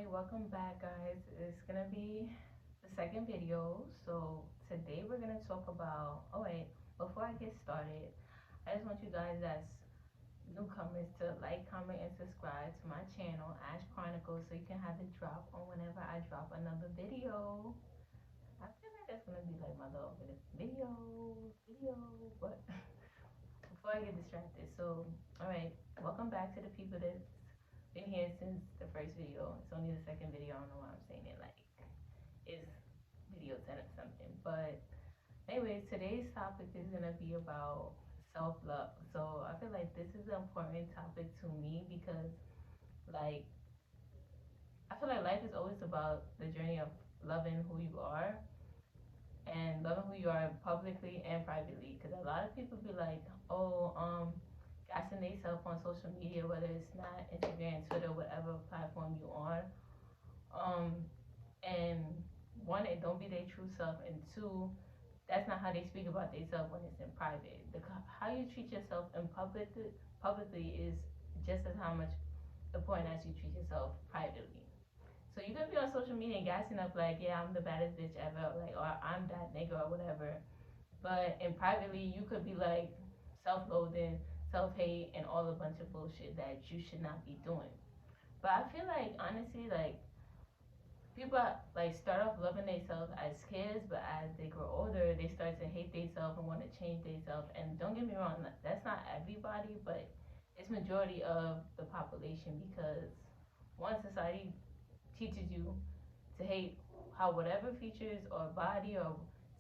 welcome back, guys. It's gonna be the second video. So today we're gonna talk about. Oh wait, before I get started, I just want you guys that's newcomers to like, comment, and subscribe to my channel, Ash Chronicles, so you can have the drop on whenever I drop another video. I feel like that's gonna be like my little bit of video, but before I get distracted. So, all right, welcome back to the people that's been here since the first video. It's only the second video. I don't know why I'm saying it like it's video 10 or something. But anyways, today's topic is gonna be about self-love. So I feel like this is an important topic to me because like I feel like life is always about the journey of loving who you are and loving who you are publicly and privately. Because a lot of people be like, oh, gassing themselves on social media, whether it's not Instagram, Twitter, whatever platform you on. Um, and one, it don't be their true self, and two, that's not how they speak about themselves when it's in private. How you treat yourself in publicly is just as how much important as you treat yourself privately. So you could be on social media and gassing up like, yeah, I'm the baddest bitch ever, like, or I'm that nigga or whatever. But in privately, you could be like self-loathing, self-hate, and all a bunch of bullshit that you should not be doing. But I feel like honestly, like people like start off loving themselves as kids, but as they grow older, they start to hate themselves and want to change themselves. And don't get me wrong, that's not everybody, but it's majority of the population because one, society teaches you to hate how whatever features or body or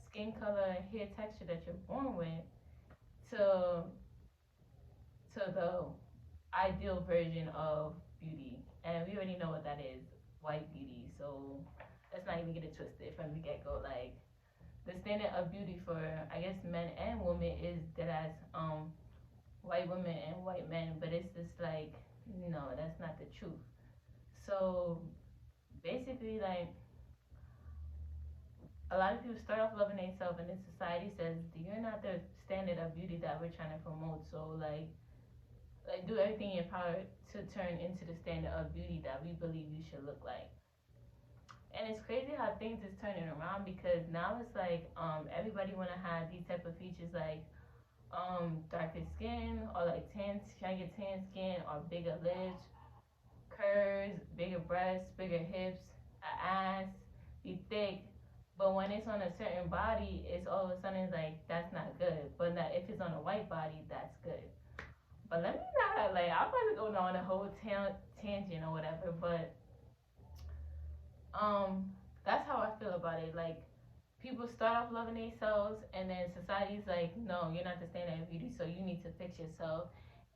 skin color, hair texture that you're born with to the ideal version of beauty. And we already know what that is, white beauty. So let's not even get it twisted from the get go. Like the standard of beauty for I guess men and women is that as white women and white men, but it's just like no, that's not the truth. So basically, like a lot of people start off loving themselves, and then society says you're not the standard of beauty that we're trying to promote. So like do everything in your power to turn into the standard of beauty that we believe you should look like. And it's crazy how things is turning around because now it's like everybody want to have these type of features like darker skin or like tan, trying to get tan skin or bigger lips, curves, bigger breasts, bigger hips, an ass, be thick. But when it's on a certain body, it's all of a sudden it's like that's not good. But now, if it's on a white body, that's good. But let me not like I'm about to go on a whole tangent or whatever. But um, that's how I feel about it. Like people start off loving themselves, and then society's like, no, you're not the standard of beauty, so you need to fix yourself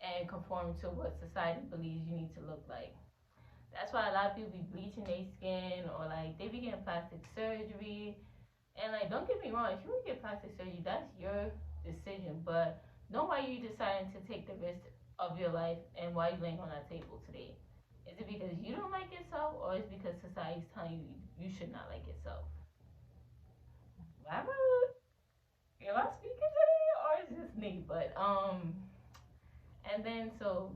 and conform to what society believes you need to look like. That's why a lot of people be bleaching their skin or like they be getting plastic surgery. And like, don't get me wrong, if you want to get plastic surgery, that's your decision. But know why you deciding to take the risk of your life and why you laying on that table today. Is it because you don't like yourself, or is it because society's telling you you should not like yourself? Am I speaking today, or is this me? But and then so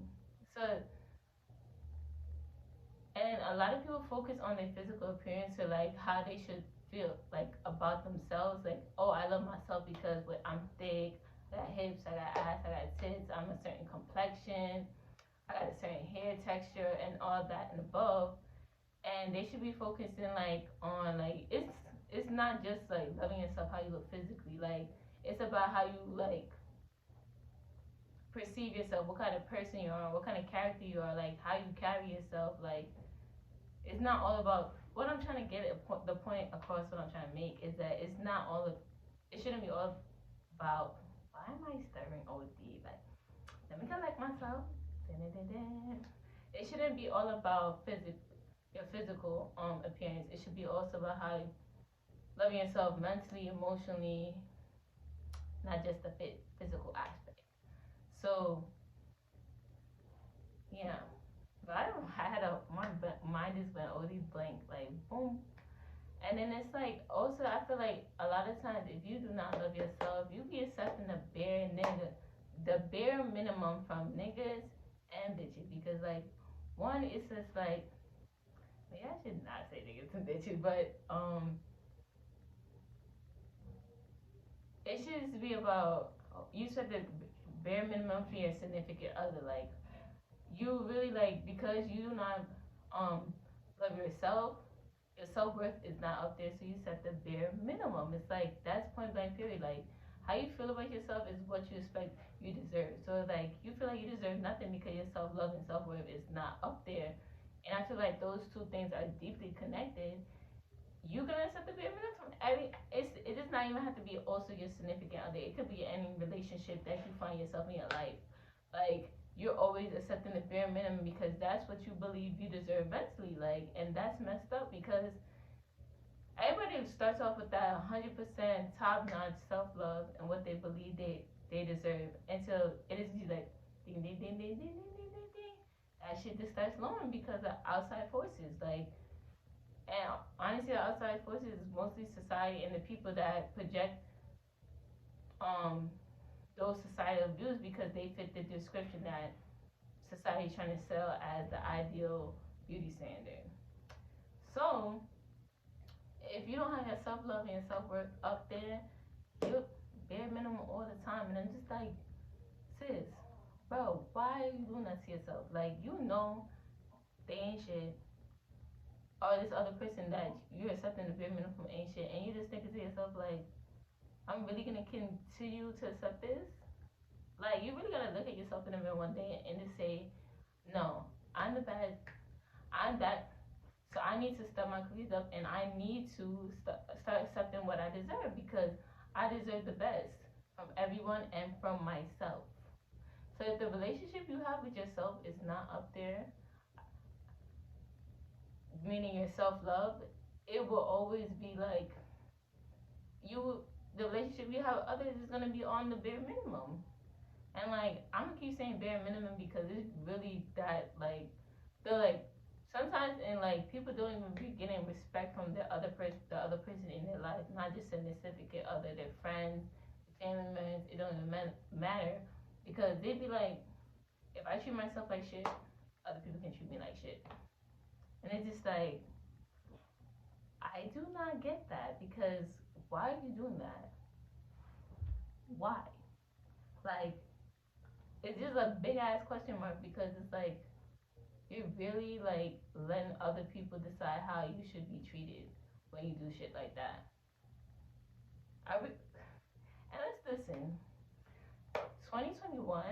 and a lot of people focus on their physical appearance or like how they should feel like about themselves. Like, oh, I love myself because I'm thick, I got hips, I got ass, I got tits, I'm a certain complexion, I got a certain hair texture, and all that and above. And they should be focusing like on like it's not just like loving yourself how you look physically. Like it's about how you like perceive yourself, what kind of person you are, what kind of character you are, like how you carry yourself. Like it's not all about what I'm trying to get at, the point across what I'm trying to make is that it's not all of it shouldn't be all about why am I stirring OD? Like let me collect myself. It shouldn't be all about your physical appearance. It should be also about how you loving yourself mentally, emotionally, not just the physical aspect. So yeah. But I had my mind just went OD blank, like boom. And then it's like also I feel like a lot of times if you do not love yourself, you be accepting the bare minimum from niggas and bitches because like one, it's just like maybe I should not say niggas and bitches, but it should just be about you said the bare minimum for your significant other. Like you really like because you do not love yourself. Your self worth is not up there, so you set the bare minimum. It's like that's point blank period. Like how you feel about yourself is what you expect you deserve. So like you feel like you deserve nothing because your self love and self worth is not up there. And I feel like those two things are deeply connected. You're gonna set the bare minimum from every. It does not even have to be also your significant other. It could be any relationship that you find yourself in your life. Like you're always accepting the bare minimum because that's what you believe you deserve mentally. Like, and that's messed up because everybody starts off with that 100% top notch self love and what they believe they deserve until it is just like ding ding ding ding ding ding ding ding ding. That shit just starts lowering because of outside forces. Like, and honestly, the outside forces is mostly society and the people that project um those societal views because they fit the description that society is trying to sell as the ideal beauty standard. So if you don't have your self love and your self worth up there, you're bare minimum all the time, and I'm just like, sis, bro, why are you doing that to yourself? Like you know they ain't shit, or this other person that you're accepting the bare minimum from ain't shit, and you just thinking to yourself like, I'm really gonna continue to accept this? Like you really gotta look at yourself in the mirror one day and just say, no, I'm the bad, I'm that. So I need to step my careers up, and I need to start accepting what I deserve because I deserve the best from everyone and from myself. So if the relationship you have with yourself is not up there, meaning your self love, it will always be like you. The relationship you have with others is gonna be on the bare minimum. And like I'm gonna keep saying bare minimum because it's really that like feel like sometimes and like people don't even be getting respect from the other person in their life, not just a significant other, their friends, family members. It don't even matter because they be like, if I treat myself like shit, other people can treat me like shit, and it's just like I do not get that because why are you doing that? Why? Like it's just a big ass question mark because it's like you're really like letting other people decide how you should be treated when you do shit like that. And let's listen. 2021,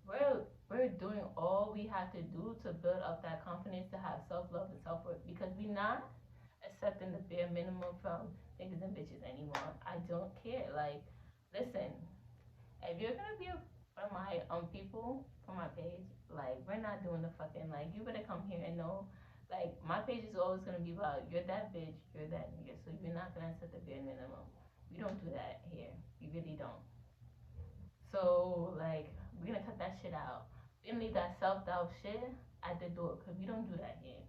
we're doing all we have to do to build up that confidence to have self love and self worth because we not accepting the bare minimum from niggas and bitches anymore. I don't care. Like, listen, if you're gonna be one of my people from my page, like we're not doing the fucking like you better come here and know like my page is always gonna be about you're that bitch, you're that nigga, so you're not gonna set the bare minimum. We don't do that here. We really don't. So like we're gonna cut that shit out. We gonna leave that self doubt shit at the door because we don't do that here.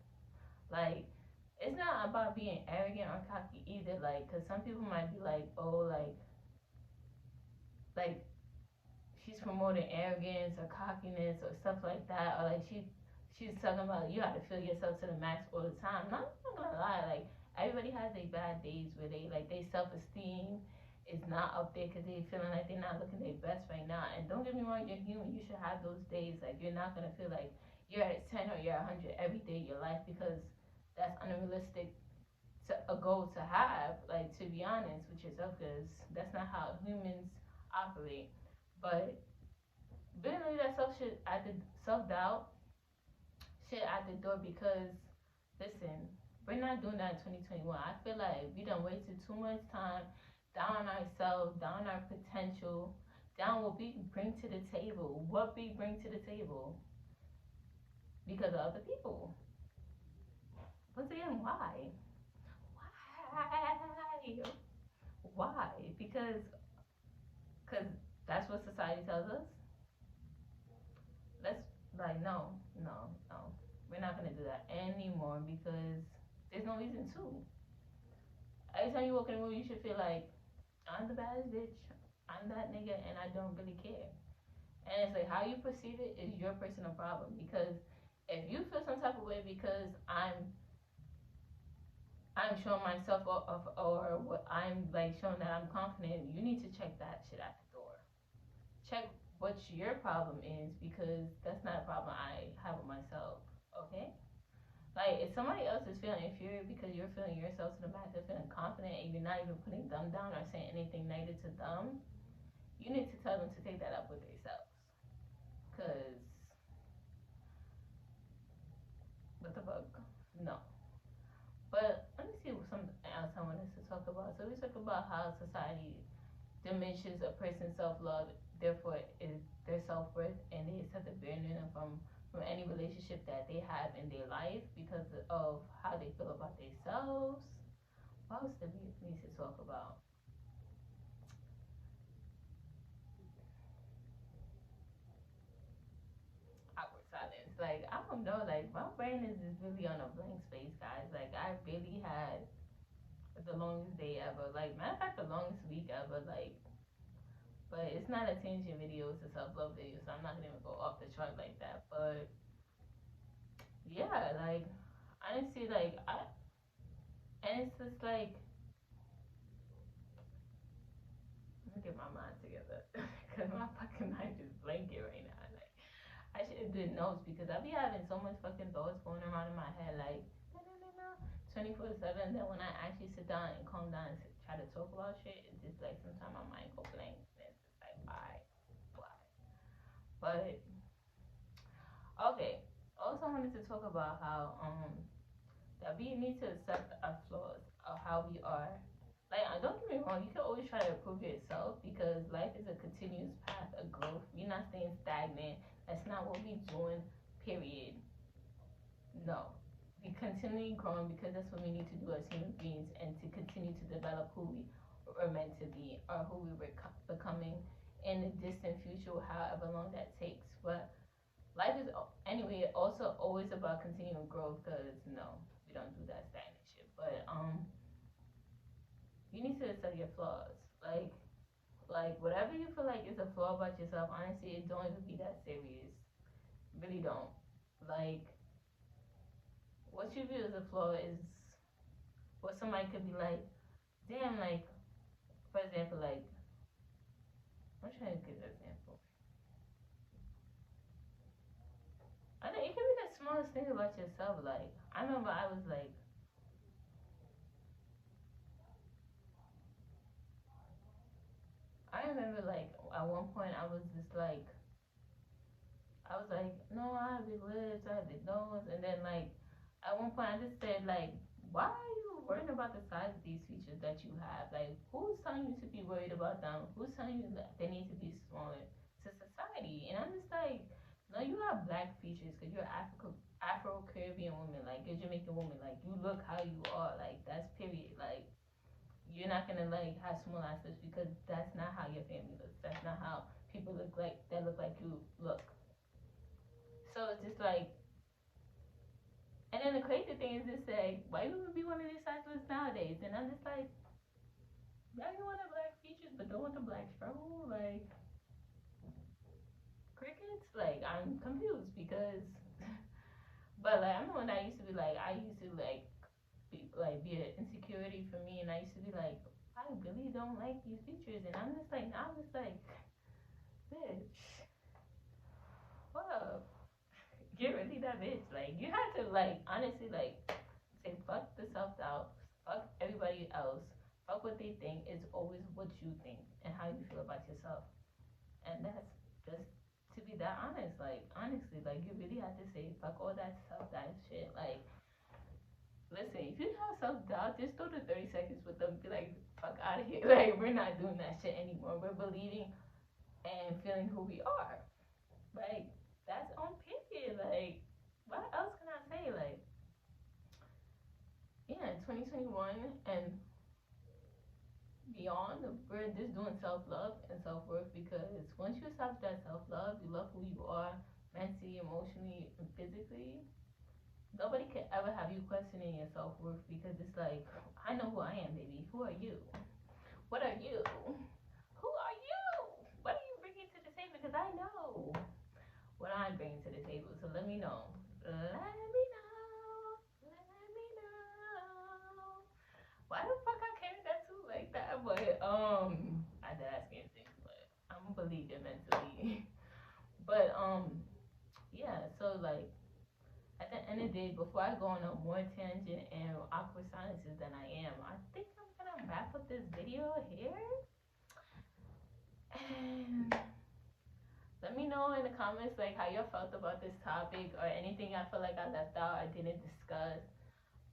Like it's not about being arrogant or cocky either. Like, cause some people might be like, oh, like she's promoting arrogance or cockiness or stuff like that, or like she's talking about you have to feel yourself to the max all the time. I'm not gonna lie, like everybody has their bad days where they like their self esteem is not up there because they feeling like they're not looking their best right now. And don't get me wrong, you're human. You should have those days. Like you're not gonna feel like you're at 10 or you're at 100 every day of your life because that's unrealistic to a goal to have. Like to be honest with yourself, because that's not how humans operate. But really that self doubt shit at the door because listen, we're not doing that in 2021. I feel like we done wasted too much time down on ourselves, down on our potential, down what we bring to the table, what we bring to the table because of other people. Once again, why? Why? Why? Because that's what society tells us. Let's like no. We're not gonna do that anymore because there's no reason to. Every time you walk in the room, you should feel like I'm the baddest bitch, I'm that nigga, and I don't really care. And it's like how you perceive it is your personal problem because if you feel some type of way because I'm showing myself or what I'm like showing that I'm confident, you need to check that shit at the door. Check what your problem is, because that's not a problem I have with myself. Okay? Like, if somebody else is feeling inferior because you're feeling yourself to the max of feeling confident and you're not even putting them down or saying anything negative to them, you need to tell them to take that up with themselves. Because, what the fuck? No. But let me see what something else I wanted to talk about. So we talk about how society diminishes a person's self-love, therefore is their self-worth, and they accept the bare minimum from any relationship that they have in their life because of how they feel about themselves. What else do we need to talk about? Awkward silence. Like, I don't know. Like, my brain is just really on a blank space, guys. Like, I really had the longest day ever. Like, matter of fact, the longest week ever. Like, but it's not a tangent video, it's a self love video, so I'm not gonna even go off the chart like that. But yeah, like, honestly, like, and it's just like, let me get my mind together, because my fucking mind is blanking right now. Like, I should have did notes because I be having so much fucking thoughts going around in my head, like, no, no, no, no, 24/7. Then when I actually sit down and calm down and try to talk about shit, it's just like sometimes my mind go blank, and it's just like, why? But okay. Also, I wanted to talk about how that we need to accept our flaws of how we are. Like, don't get me wrong, you can always try to improve yourself because life is a continuous path of growth. We're not staying stagnant. That's not what we're doing. Period. No. We continually growing because that's what we need to do as human beings, and to continue to develop who we are meant to be or who we were becoming in the distant future, however long that takes. But life is anyway also always about continuing growth, because no, we don't do that stagnant shit. But you need to accept your flaws. Like whatever you feel like is a flaw about yourself, honestly, it don't even be that serious. Really don't. Like, what you view as a flaw is what somebody could be like, damn, like, for example, like, I'm trying to give an example. I know it could be the smallest thing about yourself. Like, I remember I was like, I remember like at one point I was just like, I was like, no, I have big lips, I have big nose, and then like at one point I just said like, why are you worrying about the size of these features that you have? Like, who's telling you to be worried about them? Who's telling you that they need to be smaller? To society, and I'm just like, no, you have black features because you're Afro Caribbean woman, like you're Jamaican woman, like you look how you are, like that's period, like you're not gonna like have small ass lips because that's not how your family looks. That's not how people look like that look like you look. So it's just like, and then the crazy thing is just like, why would be one of these cyclists nowadays? And I'm just like, yeah, you want the black features, but don't want the black struggle, like crickets. Like, I'm confused because, but like I remember when I used to be like, I used to be an insecurity for me, and I used to be like, I really don't like these features, and I'm just like, now I'm just like, bitch, what up? You're really that bitch. Like, you had to like honestly like say fuck the self doubt, fuck everybody else, fuck what they think. It's always what you think and how you feel about yourself, and that's just to be that honest. Like, honestly, like you really have to say fuck all that self doubt shit. Like, listen, if you have self doubt, just throw the 30 seconds with them. Be like, fuck out of here. Like, we're not doing that shit anymore. We're believing and feeling who we are. Like, that's on period. Like, what else can I say? Like, yeah, 2021 and beyond, we're just doing self love and self worth, because once you establish that self love, you love who you are mentally, emotionally, and physically. Nobody can ever have you questioning your self worth, because it's like, I know who I am, baby. Who are you? What are you? Who are you? What are you bringing to the table? Because I know what I'm bringing to the table. So let me know. Let me know. physically and mentally. But yeah, so like at the end of the day, before I go on a more tangent and awkward silences than I am, I think I'm gonna wrap up this video here. And let me know in the comments like how you felt about this topic or anything I feel like I left out I didn't discuss.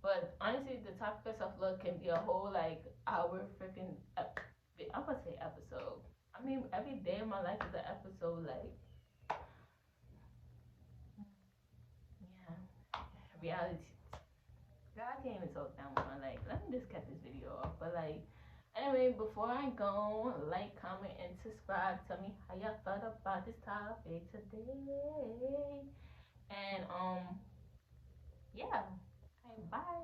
But honestly, the topic of self love can be a whole like hour freaking. I'm gonna say episode. I mean, every day of my life is an episode. Like, yeah, reality. Girl, I can't even talk down with my like. Let me just cut this video off. But like, anyway, before I go, like, comment, and subscribe. Tell me how y'all felt about this topic today. And yeah. Bye.